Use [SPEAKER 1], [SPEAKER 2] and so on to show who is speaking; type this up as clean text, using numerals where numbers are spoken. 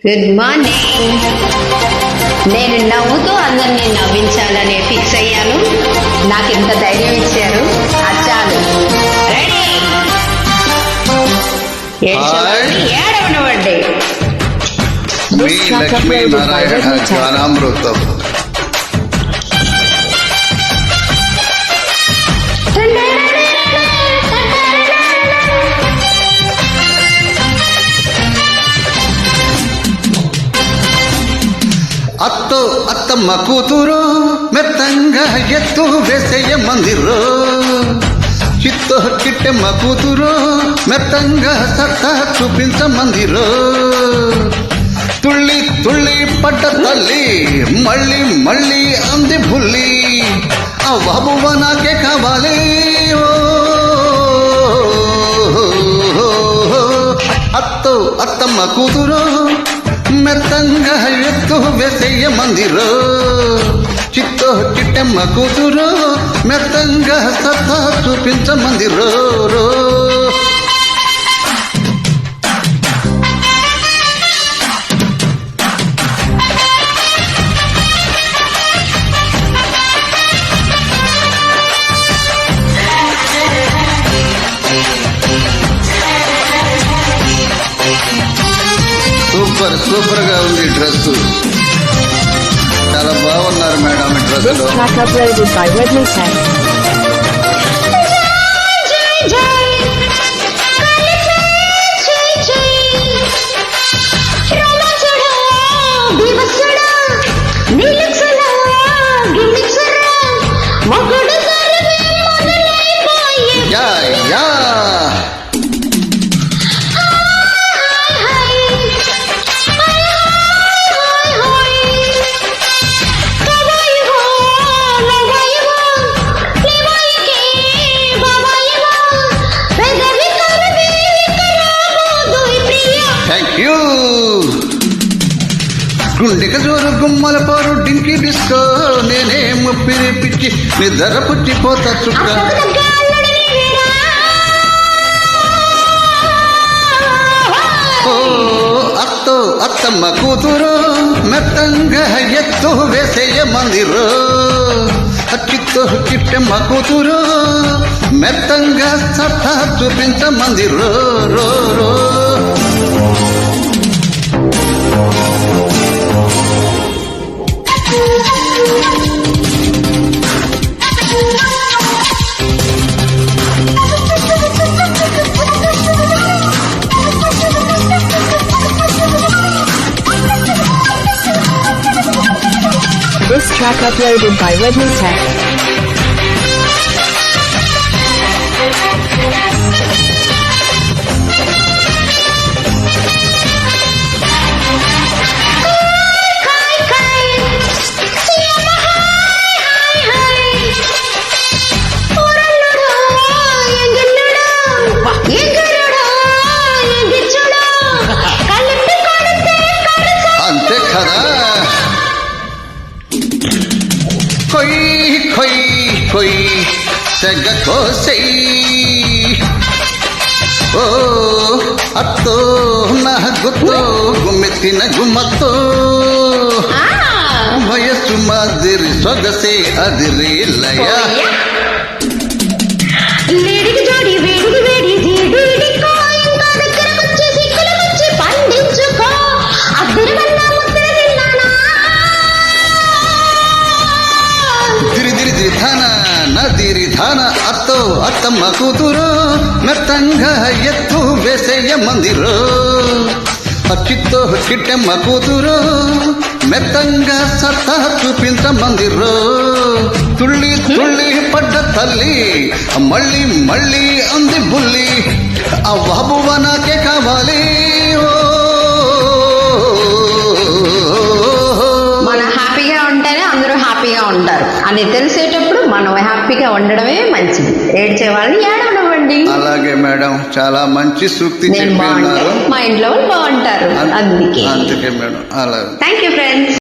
[SPEAKER 1] Good morning. నేను నవ్వుతూ అందరినీ నవ్వించాలని ఫిక్స్ అయ్యాను. నాకు ఇంత ధైర్యం ఇచ్చారు, అది చాలు. రెడీ, ఏడవనివ్వండి.
[SPEAKER 2] మీ లక్ష్మీ నారాయణ జ్ఞానామృతం. అత్తో అత్తమ్మ కూతురు మెత్తంగా ఎత్తు వేసేయ మందిరో, చిత్తో కిట్టెమ్మ కూతురు మెత్తంగా సత్తా చూపించ మందిరో. తుళ్ళి తుళ్ళి పడ్డ తల్లి మళ్ళీ మళ్ళీ అంది బుల్లి, ఆ బాబువ నాకే కావాలి. అత్తో అత్తమ్మ కూతురు మెత్తంగా ఎత్తు వేసేయ మందిరో, చిత్తో చిట్టెమ్మ కూతురు మెత్తంగా సత్తా చూపించ మందిరో. సూపర్ సూపర్ గా ఉంది డ్రెస్, చాలా బాగున్నారు మేడం ఈ డ్రెస్ లో.
[SPEAKER 3] Uploaded by Redmi 10.
[SPEAKER 2] యా యా గుండెక జోరు గుమ్మల పోరు డింకి డిస్కో, నేనే ముప్పిరి పిచ్చి నిద్ర పుచ్చిపోతా చుక్క. ఓ అత్తో అత్తమ్మ కూతురు మెత్తంగా ఎత్తు వేసేయ మందిరో, చిత్తో చిట్టెమ్మ కూతురు మెత్తంగా సత్తా చూపించ మందిరో. రో రో
[SPEAKER 3] This track uploaded by Redmi 10.
[SPEAKER 2] అంతే కదా. కొయ్ కొయ్ కొయ్ తెగ కోసెయ్. ఓ అత్తో నా గుత్తో గుమ్మెత్తిన గుమ్మత్తో, వయస్సు మాదిరి సొగసే అదిరి లయ.
[SPEAKER 1] లేడికి జోడి వేడికి వేడి జీడికో, ఇంకా దగ్గరకొచ్చి సిక్కులు వచ్చి పండించుకో. అద్దరమన్నా ముద్దర తిన్నానా,
[SPEAKER 2] దిరి దిరి దిరి ధాన నదిరి ధాన. అత్తో అత్తమ్మ కూతురు మెత్తంగా ఎత్తు వేసేయ మందిరో, చిత్తో చిట్టెమ్మ కూతురు మెత్తంగా సత్తా చూపించ మందిరో. తుళ్ళి తుళ్ళి పడ్డ తల్లి మళ్ళీ మళ్ళీ అంది బుల్లి, ఆ బాబువ నాకే కావాలి.
[SPEAKER 1] మనం హ్యాపీగా ఉంటేనే అందరూ హ్యాపీగా ఉంటారు అని తెలిసేటప్పుడు మనం హ్యాపీగా ఉండడమే మంచిది. ఏడ్చే వాళ్ళని ఏడవనివ్వండి.
[SPEAKER 2] అలాగే మేడం, చాలా మంచి సూక్తి
[SPEAKER 1] నేను బాగుంటే
[SPEAKER 2] చెప్పినారు.
[SPEAKER 1] మా ఇంట్లో వాళ్ళు బాగుంటారు. అందుకే
[SPEAKER 2] అందుకే మేడం అలాగే.
[SPEAKER 1] Thank you friends.